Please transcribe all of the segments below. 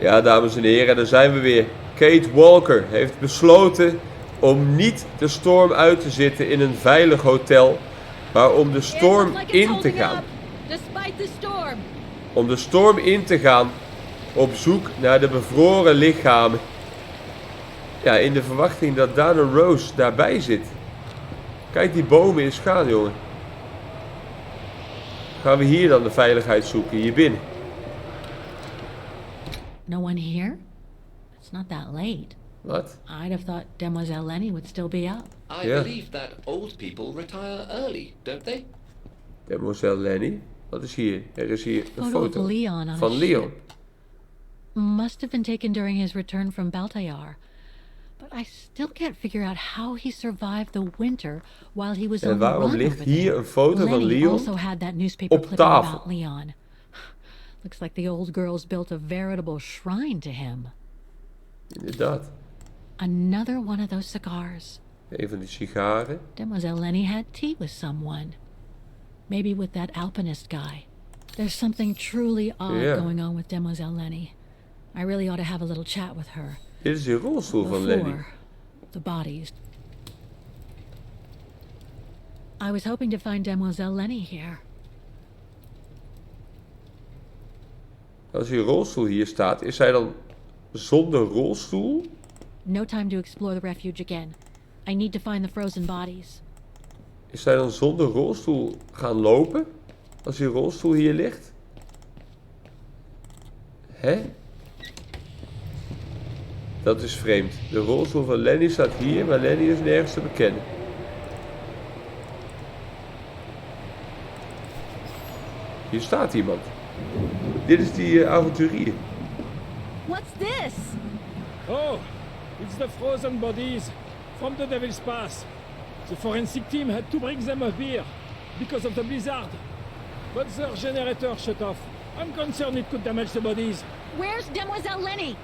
Ja, dames en heren, daar zijn we weer. Kate Walker heeft besloten om niet de storm uit te zitten in een veilig hotel, maar om de storm in te gaan. Om de storm in te gaan op zoek naar de bevroren lichamen. Ja, in de verwachting dat Dana Rose daarbij zit. Kijk die bomen eens gaan, jongen. Gaan we hier dan de veiligheid zoeken, hier binnen. No one here? It's not that late. Wat? I'd have thought Demoiselle Lenny would still be up. I believe that old people retire early, don't they? Demoiselle Lenny? Wat is hier? Er is hier een foto of Leon on van a Leon. ship. Must have been taken during his return from Baltayar. But I still can't figure out how he survived the winter while he was on En the waarom run ligt over hier there. een foto van Lenny Leon also had that newspaper op clipping tafel? about Leon. Looks like the old girls built a veritable shrine to him. Inderdaad. Another one of those cigars. Een van die sigaren. Demoiselle Lenny had tea with someone. Maybe with that alpinist guy. There's something truly odd going on with Demoiselle Lenny. I really ought to have a little chat with her. Dit is die rolstoel van Lenny. Before the bodies. I was hoping to find Demoiselle Lenny here. Als die rolstoel hier staat, is zij dan zonder rolstoel? No time to explore the refuge again. I need to find the frozen bodies. Is zij dan zonder rolstoel gaan lopen? Als die rolstoel hier ligt? Hè? Dat is vreemd. De rolstoel van Lenny staat hier, maar Lenny is nergens te bekennen. Hier staat iemand. Dit is die avonturier. What's this? Oh, it's the frozen bodies from the Devil's Pass. The forensic team had to bring them up here because of the blizzard. But their generator shut off. I'm concerned it could damage the bodies. Where's Demoiselle Lenny?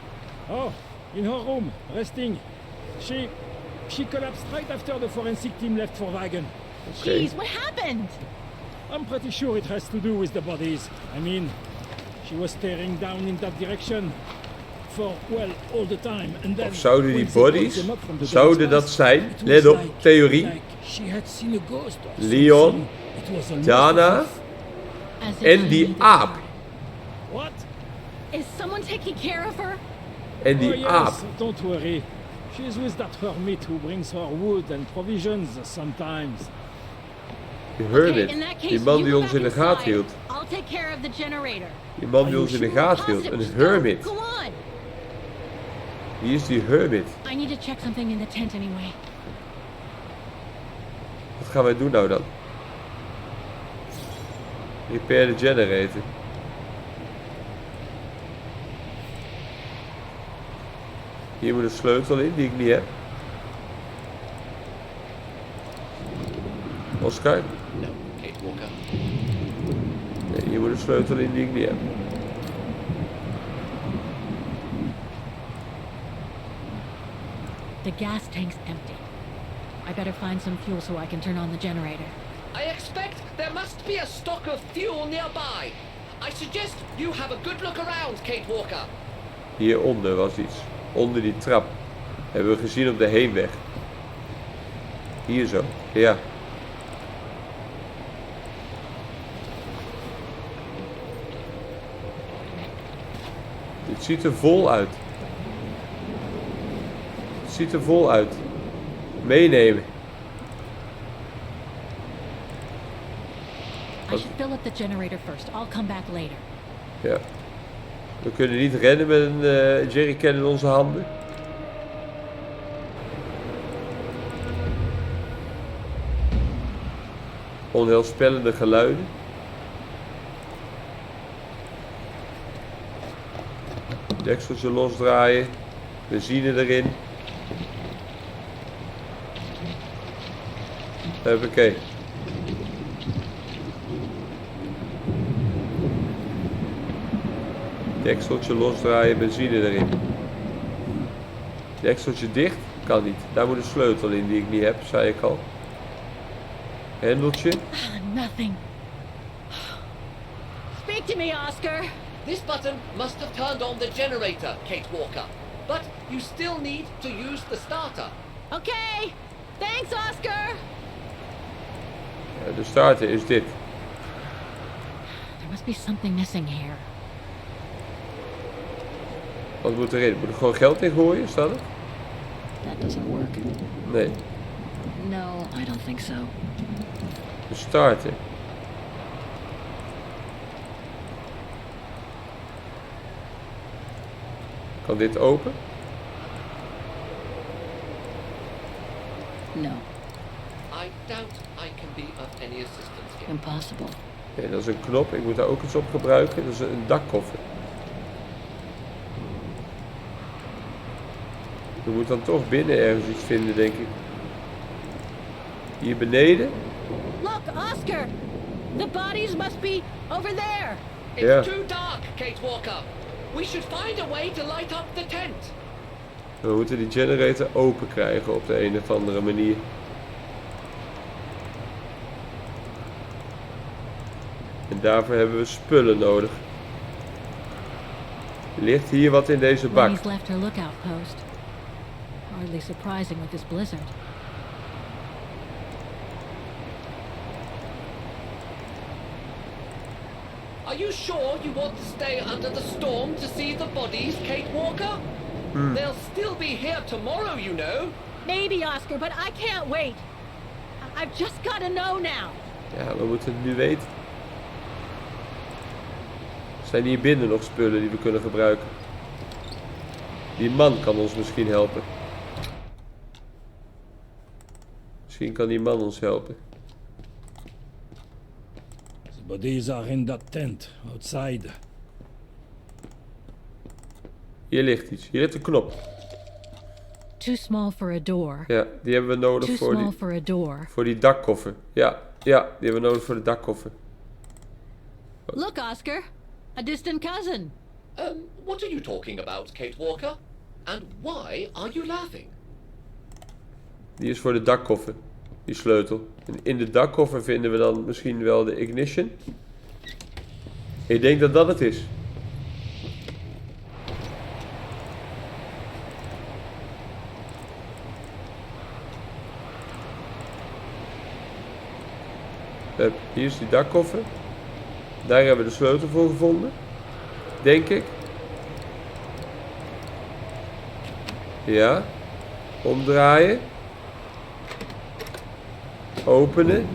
Oh, in her room, resting. She collapsed right after the forensic team left for Wagen. Okay. Jeez, what happened? I'm pretty sure it has to do with the bodies. I mean, she was staring down in that direction for, well, all the time. And then Of zouden die when they bodies, pulled them up from the zouden Devil's dat Pass, zijn, it was let op, like theorie, she had seen a ghost or Leon, something. It was almost Dana as if- As if en she die needed aap. her. What? Is someone taking care of her? En die Oh, yes, aap. don't worry. She's with that hermit who brings her wood and provisions sometimes. Die Okay, hermit. in that case, Die man you die go ons back in de gaten inside. hield. I'll take care of the generator. Die man die ons in de gaten hield. Positive, Een just go. hermit. Go on. Wie is die hermit? I need to check something in the tent anyway. Wat gaan wij doen nou dan? Repair de generator. Hier moet een sleutel in die ik niet heb. Oscar? No, Kate Walker. Nee, hier moet een sleutel in die ik niet heb. The gas tank's empty. I better find some fuel so I can turn on the generator. I expect there must be a stock of fuel nearby. I suggest you have a good look around, Kate Walker. Hieronder was iets. Onder die trap. Hebben we gezien op de heenweg. Hier zo. Ja. Dit ziet er vol uit. Het ziet er vol uit. Meenemen. I should fill up the generator first. I'll come back later. Ja. We kunnen niet rennen met een jerrycan in onze handen. Onheilspellende geluiden. Dekseltje losdraaien. Benzine erin. Huppakee. Dekseltje losdraaien, benzine erin. Dekseltje dicht? Kan niet. Daar moet een sleutel in die ik niet heb, zei ik al. Hendeltje. Nothing. Speak to me, Oscar. This button must have turned on the generator, Kate Walker. But you still need to use the starter. Okay. Thanks, Oscar. Ja, de starter is dit. There must be something missing here. Wat moet erin? Moet er gewoon geld in gooien, staat het? That doesn't work. Nee, No, I don't think so. de starter. Kan dit open? No, I doubt I can be of any assistance here. impossible. Nee, dat is een knop. Ik moet daar ook iets op gebruiken. Dat is een dakkoffer. Je moet dan toch binnen ergens iets vinden, denk ik. Hier beneden? Look, Oscar. The bodies must be over there. It's Yeah. too dark, Kate Walker. We should find a way to light up the tent. We moeten die generator open krijgen op de een of andere manier. En daarvoor hebben we spullen nodig. Ligt hier wat in deze bak? Lenny's left her lookout post. Hardly surprising with this blizzard. Are you sure you want to stay under the storm to see the bodies, Kate Walker? They'll still be here tomorrow, you know. Maybe, Oscar, but I can't wait. I've just got to know now. Ja, we moeten het nu weten. Zijn hier binnen nog spullen die we kunnen gebruiken? Die man kan ons misschien helpen. Misschien kan die man ons helpen. The bodies are in that tent, outside. Hier ligt iets. Hier ligt een knop. Too small for a door. Ja, die hebben we nodig Too voor small die, for a door. voor die dakkoffer. Ja, ja, die hebben we nodig voor de dakkoffer. Look, Oscar. A distant cousin. What are you talking about, Kate Walker? And why are you laughing? Die is voor de dakkoffer. Die sleutel. En in de dakkoffer vinden we dan misschien wel de ignition. Ik denk dat dat het is. Hier is die dakkoffer. Daar hebben we de sleutel voor gevonden. Denk ik. Ja. Omdraaien. Openen.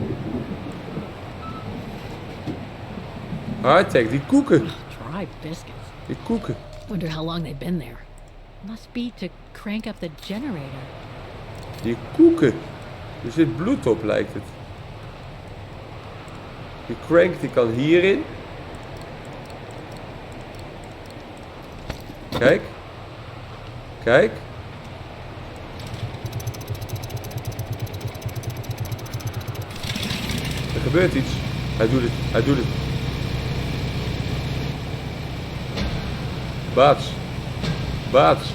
Hardtack, die koeken. Dry biscuits. Die koeken. Wonder how long they've been there. Must be to crank up the generator. Die koeken. Er zit bloed op, lijkt het. Die crank die kan hierin. Kijk. Kijk. Er gebeurt iets. Hij doet het. Hij doet het. Baats. Baats.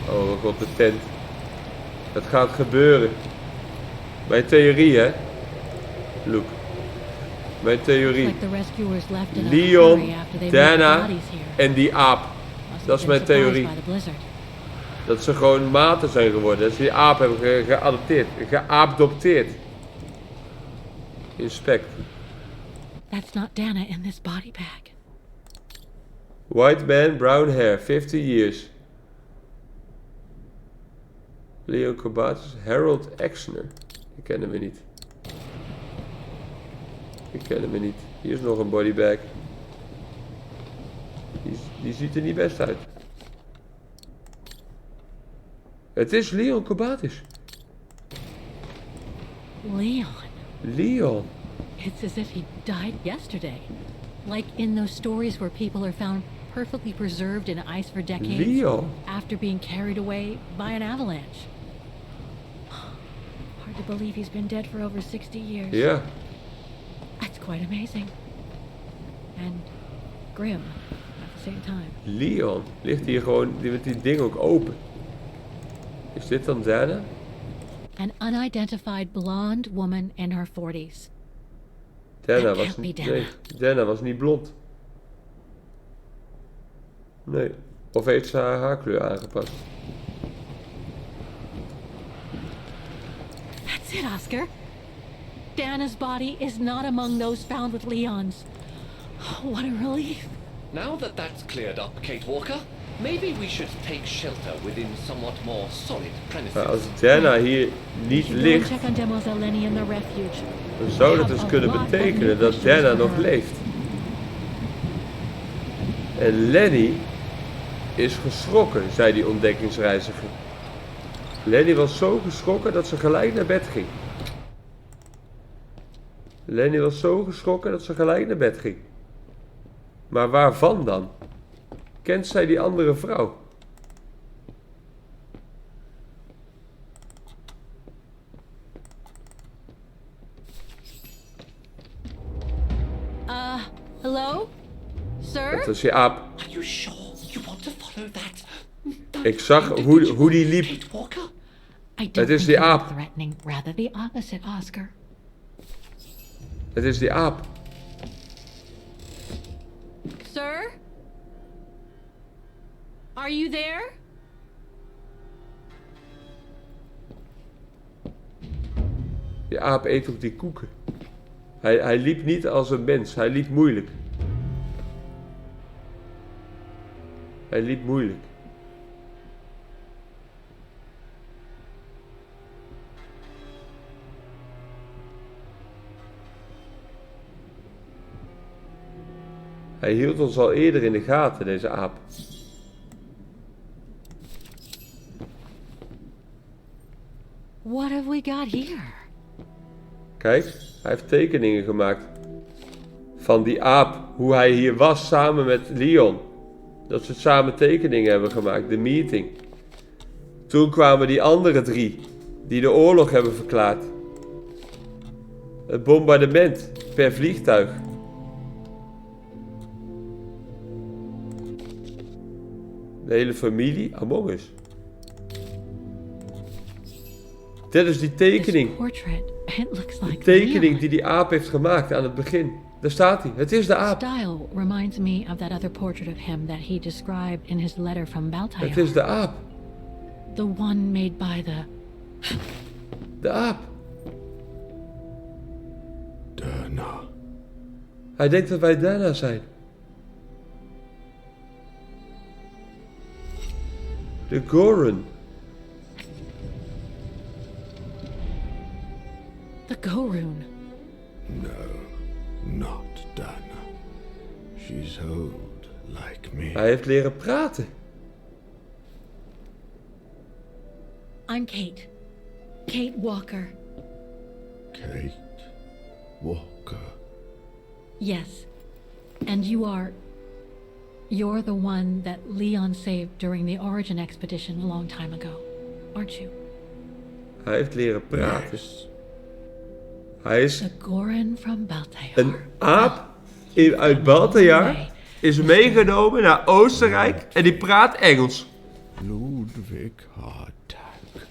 Oh mijn god, de tent. Het gaat gebeuren. Mijn theorie, hè? Look. Mijn theorie. Like the rescuers left in a Leon, hurry after they moved the Dana bodies here. en die aap. Must Dat is have mijn been surprised theorie. by the blizzard. Dat ze gewoon maten zijn geworden. Dat ze die aap hebben geadopteerd. Geadopteerd. Inspect. That's not Dana in this body bag. White man, brown hair, 50 years. Leon Kobatis, Harold Exner. Die kennen we niet. Die kennen we niet. Hier is nog een bodybag. Die ziet er niet best uit. Het is Leon Kobatis. Leon. Leon. It's as if he died yesterday. Like in those stories where people are found perfectly preserved in ice for decades Leon. after being carried away by an avalanche. Hard to believe he's been dead for over 60 years. Ja. That's quite amazing. And grim at the same time. Leon. Ligt hier gewoon met die ding ook open. Is dit dan Dana? An unidentified blonde woman in her 40s. Dana That was can't be niet... Dana. Nee, Dana was niet blond. Nee. Of heeft ze haar haarkleur aangepast? That's it, Oscar. Dana's body is not among those found with Leon's. Oh, what a relief. Now that that's cleared up, Kate Walker, maybe we should take shelter within somewhat more solid premises. Maar als Dana hier niet We should go and ligt, check on Demoiselle Lenny in the refuge. dan zou I dat have dus a kunnen lot of betekenen new dat questions Dana for nog her. leeft. En Lenny is geschrokken, zei die ontdekkingsreiziger. Lenny was zo geschrokken dat ze gelijk naar bed ging. Lenny was zo geschrokken dat ze gelijk naar bed ging. Maar waarvan dan? Kent zij die andere vrouw? Hello? Sir? Dat is die aap. Are you sure you want to follow that? Ik zag hoe die liep. Kate Walker? I don't Het is think die you look aap. threatening, rather the opposite, Oscar. Het is die aap. Sir? Are you there? Die aap eet ook die koeken. Hij liep niet als een mens. Hij liep moeilijk. Hij liep moeilijk. Hij hield ons al eerder in de gaten, deze aap. What have we got here? Kijk, hij heeft tekeningen gemaakt. Van die aap, hoe hij hier was samen met Leon. Dat ze samen tekeningen hebben gemaakt, de meeting. Toen kwamen die andere 3, die de oorlog hebben verklaard. Het bombardement per vliegtuig. De hele familie, Among Us. Dit is die tekening. This portrait, it looks De like tekening Leon. die die aap heeft gemaakt aan het begin. Daar staat hij. Het is de aap. Style reminds me of that other portrait of him that he described in his letter from Baltayar. Het is de aap. The one made by the... De aap. Dana. Hij denkt dat wij Dana zijn. De Goron. The Gorun. No, not Dana. She's old, like me. Hij heeft leren praten. I'm Kate. Kate Walker. Kate Walker. Yes. And you are... You're the one that Leon saved during the Origin expedition a long time ago, aren't you? Hij heeft leren praten. Yes. Hij is The Goran from Baltayar. een aap uit Baltayar. Is meegenomen naar Oostenrijk en die praat Engels. Ludwig Hardtack.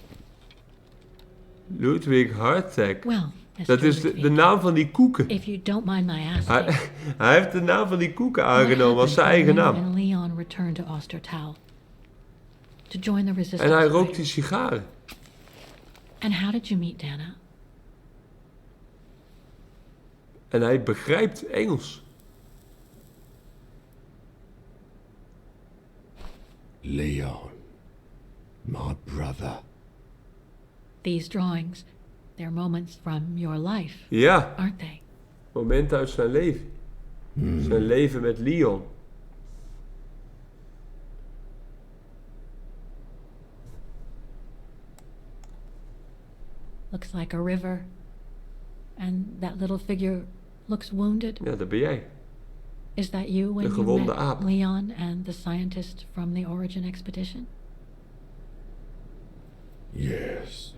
Ludwig Hardtack. Well, Mr. Dat is de Ludwig, naam van die koeken. if you don't mind my asking, Hij heeft de naam van die koeken what aangenomen als zijn happened eigen when naam. you and Leon returned to Ostertal to join the resistance? En hij rookt fighter? die sigaren. And how did you meet Dana? En hij begrijpt Engels. Leon. My brother. These drawings, they're moments from your life, Ja, aren't they? momenten uit zijn leven. Zijn leven met Leon. Looks like a river. And that little figure looks wounded. Ja, dat ben jij. Is that you when De you gewonde met aap. Leon and the scientist from the Origin expedition? Yes.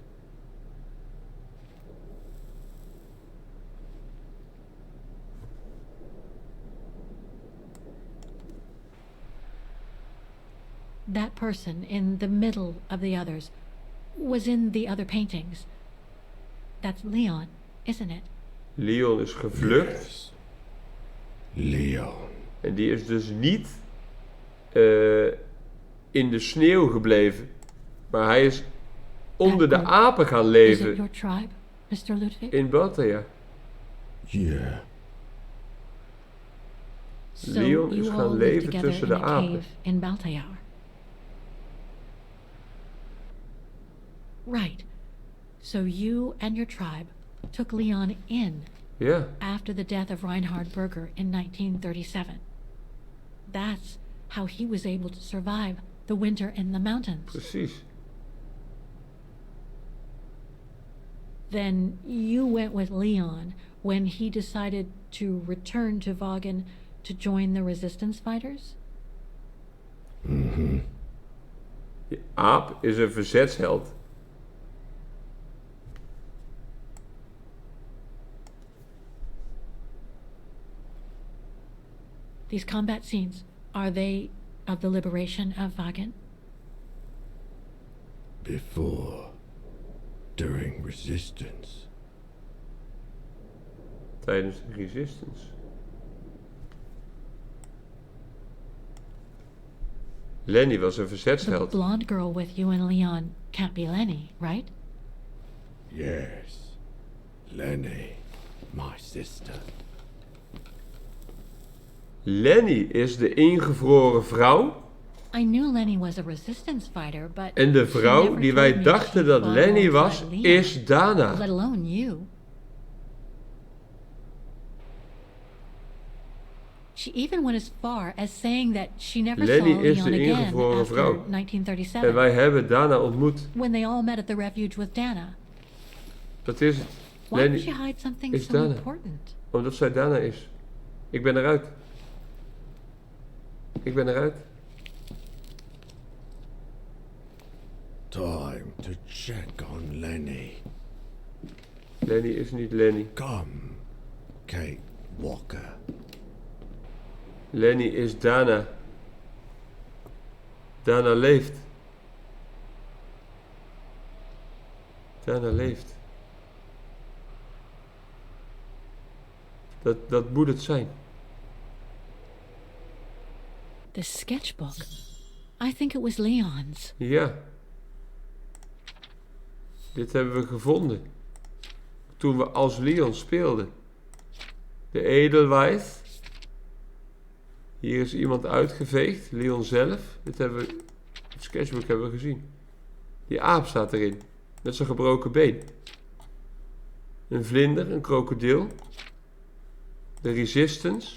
That person in the middle of the others was in the other paintings. That's Leon, isn't it? Leon is gevlucht. Yes. Leon. En die is dus niet in de sneeuw gebleven. Maar hij is onder de apen gaan Is it leven. your tribe, Mr. Ludwig? In Balthea. Yeah. So Leon is you gaan all live leven together tussen in de a apen. cave in Balthea. Right. So you and your tribe took Leon in Ja, after the death of Reinhard Berger in 1937. That's how he was able to survive the winter in the mountains. precies. Then you went with Leon when he decided to return to Vagen to join the resistance fighters? Die aap is een verzetsheld. These combat scenes, are they of the liberation of Vagen? Before. During resistance. Tijdens de resistance. Lenny was een The verzetsheld. blonde girl with you and Leon can't be Lenny, right? Yes. Lenny. My sister. Lenny is de ingevroren vrouw. I knew Lenny was a resistance fighter, but En de she vrouw never die told wij me dachten she dat fought Lenny was, alongside Leon, is Dana. let alone you. She even went as far as saying that she never Lenny saw is Leon de again ingevroren after vrouw. En 1937, wij hebben Dana ontmoet. when they all met at the refuge with Dana. Dat is het. Why would Lenny she hide something is so Dana. important? Omdat zij Dana is. Ik ben eruit. Ik ben eruit. Time to check on Lenny. Lenny is niet Lenny. Come, Kate Walker. Lenny is Dana. Dana leeft. Dana leeft. Dat moet het zijn. The sketchbook. I think it was Leon's. Ja. Dit hebben we gevonden. Toen we als Leon speelden. De Edelweiss. Hier is iemand uitgeveegd. Leon zelf. Dit hebben we... Het sketchbook hebben we gezien. Die aap staat erin. Met zijn gebroken been. Een vlinder. Een krokodil. De Resistance.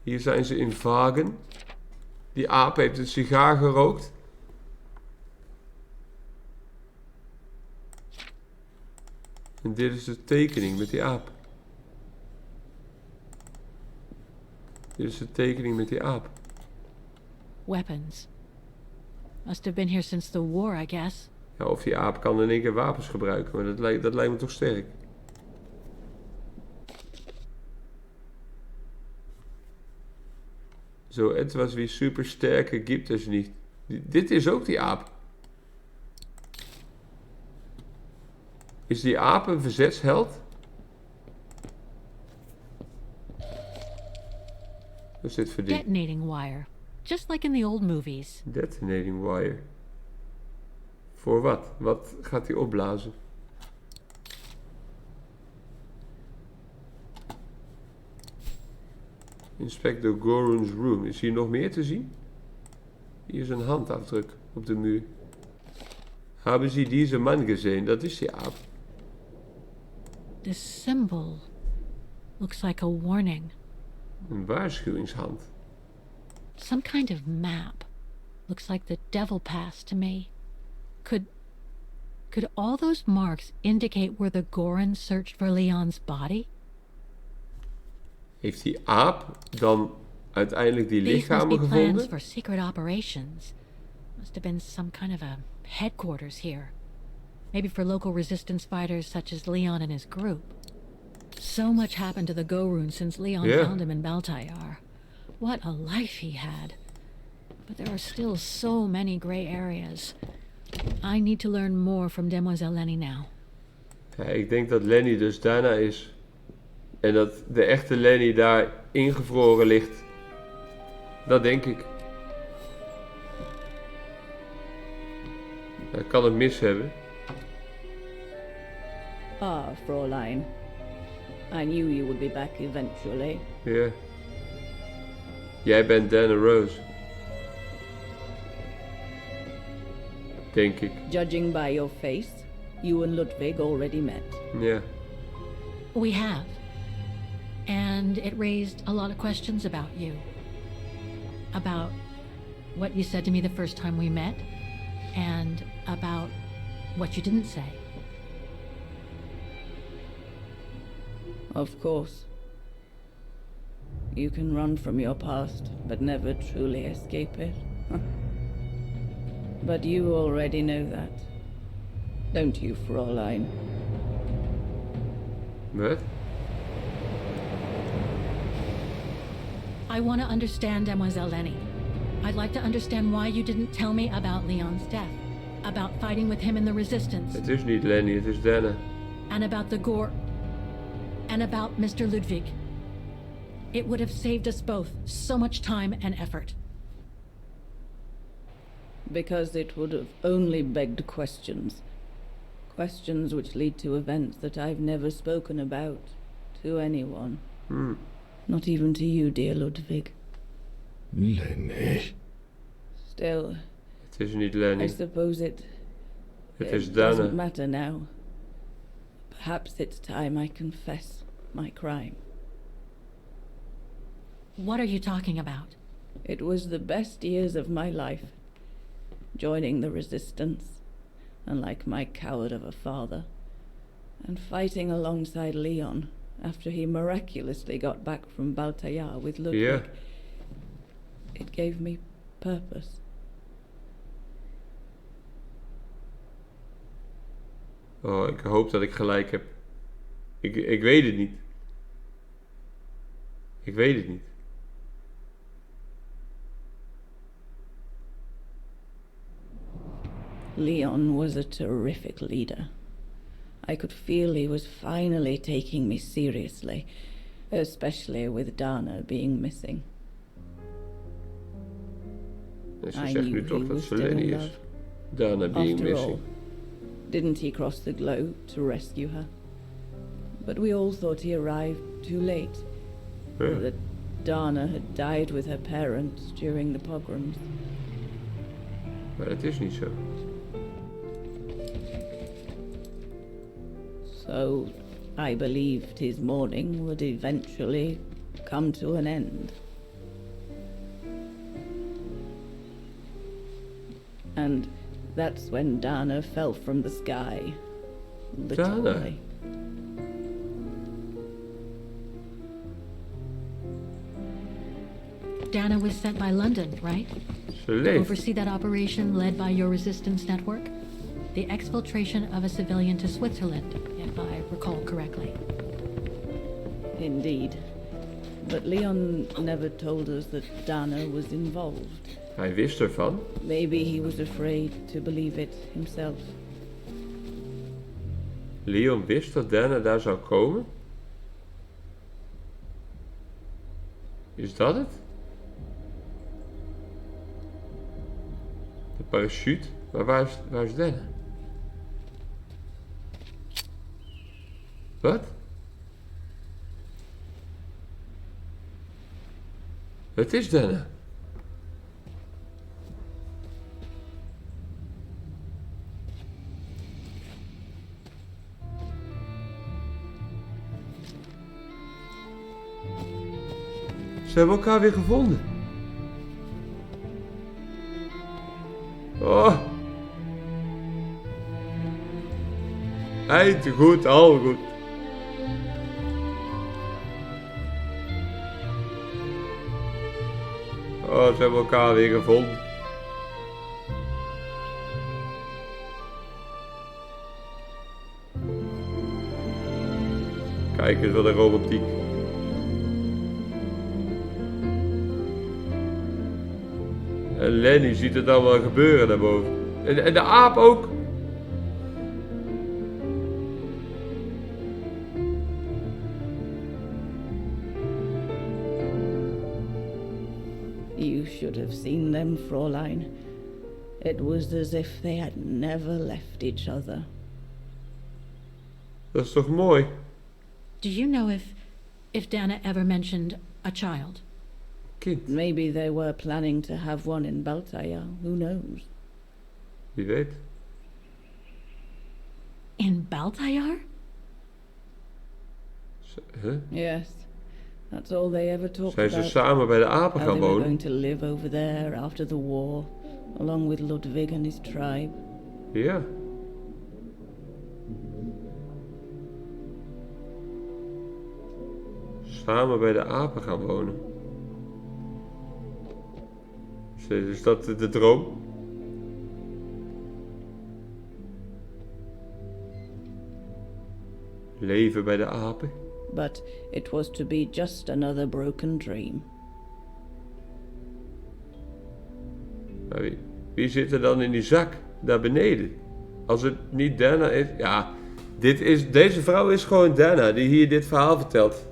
Hier zijn ze in Vagen. Die aap heeft een sigaar gerookt. En dit is de tekening met die aap. Dit is de tekening met die aap. Weapons. Must have been here since the war, I guess. Ja, of die aap kan in één keer wapens gebruiken, maar dat lijkt me toch sterk. Zo etwas wie supersterke gibt es niet. Dit is ook die aap. Is die aap een verzetsheld? Wat is dit voor ding? Detonating wire. Just like in the old movies. Detonating wire. Voor wat? Wat gaat hij opblazen? Inspect the Goron's room. Is hier nog meer te zien? Hier is een handafdruk op de muur. Hebben ze deze man gezien? Dat is die aap. The symbol looks like a warning. Een waarschuwingshand. Some kind of map. Looks like the devil pass to me. Could all those marks indicate where the Goron searched for Leon's body? Heeft die aap dan uiteindelijk die These must lichamen be plans gevonden? for secret operations. Must have been some kind of a headquarters here. Maybe for local resistance fighters such as Leon and his group. So much happened to the Gorun since Leon found him in Baltayar. What a life he had. But there are still so many gray areas. I need to learn more from Demoiselle Lenny now. Ja, ik denk dat Lenny dus daarna is. En dat de echte Lenny daar ingevroren ligt. Dat denk ik. Ik kan het mis hebben. Ah, Fräulein. I knew you would be back eventually. Ja. Jij bent Dana Rose. Denk ik. Judging by your face, you and Ludwig already met. Ja. We have. And it raised a lot of questions about you. About what you said to me the first time we met. And about what you didn't say. Of course. You can run from your past, but never truly escape it. But you already know that. Don't you, Fräulein? Wat? I want to understand Demoiselle Lenny. I'd like to understand why you didn't tell me about Leon's death. About fighting with him in the Resistance. Het is niet Lenny, het is Dana. And about the gore. And about Mr. Ludwig. It would have saved us both so much time and effort. Because it would have only begged questions. Questions which lead to events that I've never spoken about to anyone. Not even to you, dear Ludwig. Lenny. Still, Het is niet Lenny. I suppose Het is doesn't Dana. matter now. Perhaps it's time I confess my crime. What are you talking about? It was the best years of my life. Joining the Resistance, unlike my coward of a father, and fighting alongside Leon after he miraculously got back from Baltayar with Ludwig. Ja. It gave me purpose. Oh, ik hoop dat ik gelijk heb. Ik weet het niet. Ik weet het niet. Leon was a terrific leader. I could feel he was finally taking me seriously, especially with Dana being missing. En ze I zegt knew nu he toch dat was ze still Lenny in is. love. Dana being After missing. all, didn't he cross the globe to rescue her? But we all thought he arrived too late. Ja. That Dana had died with her parents during the pogroms. Maar dat is niet zo. So I believed his mourning would eventually come to an end. And that's when Dana fell from the sky. Literally. Dana was sent by London, right? Ze To leeft. oversee that operation led by your resistance network? The exfiltration of a civilian to Switzerland, if I recall correctly. Indeed. But Leon never told us that Dana was involved. Hij wist ervan. Maybe he was afraid to believe it himself. Leon wist dat Dana daar zou komen. Is dat het? De parachute? Maar waar is Dana? Wat? Het is Dana. Ze hebben elkaar weer gevonden. Oh. Eind goed, al goed. Oh, ze hebben elkaar weer gevonden. Kijk eens wat een romantiek. En Lenny ziet het allemaal gebeuren daarboven. En de aap ook. You should have seen them, Fräulein. It was as if they had never left each other. Dat is toch mooi? Do you know if Dana ever mentioned a child? Kind, Maybe they were planning to have one in Baltaya. Who knows? wie weet. In Baltayar? Huh? Yes, that's all they ever talked Zijn ze about. samen bij de apen How gaan they were wonen? going to live over there after the war, along with Ludwig and his tribe. Ja. Samen bij de apen gaan wonen. Is dat de droom? Leven bij de apen? But it was to be just another broken dream. Maar wie zit er dan in die zak daar beneden? Als het niet Dana is... Ja, deze vrouw is gewoon Dana die hier dit verhaal vertelt.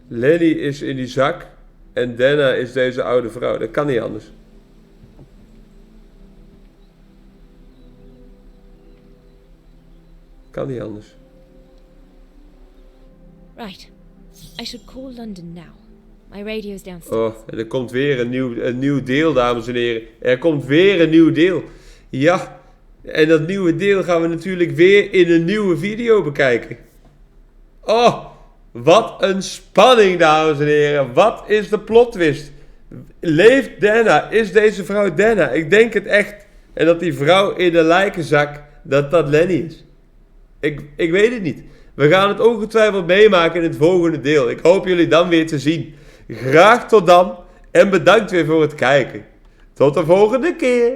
Lenny is in die zak en Dana is deze oude vrouw. Dat kan niet anders. Kan niet anders. Right. I should call London now. My radio's downstairs. Oh, en er komt weer een nieuw deel, dames en heren. Er komt weer een nieuw deel. Ja, en dat nieuwe deel gaan we natuurlijk weer in een nieuwe video bekijken. Oh, wat een spanning, dames en heren. Wat is de plot twist? Leeft Dana? Is deze vrouw Dana? Ik denk het echt. En dat die vrouw in de lijkenzak, dat Lenny is. Ik weet het niet. We gaan het ongetwijfeld meemaken in het volgende deel. Ik hoop jullie dan weer te zien. Graag tot dan en bedankt weer voor het kijken. Tot de volgende keer.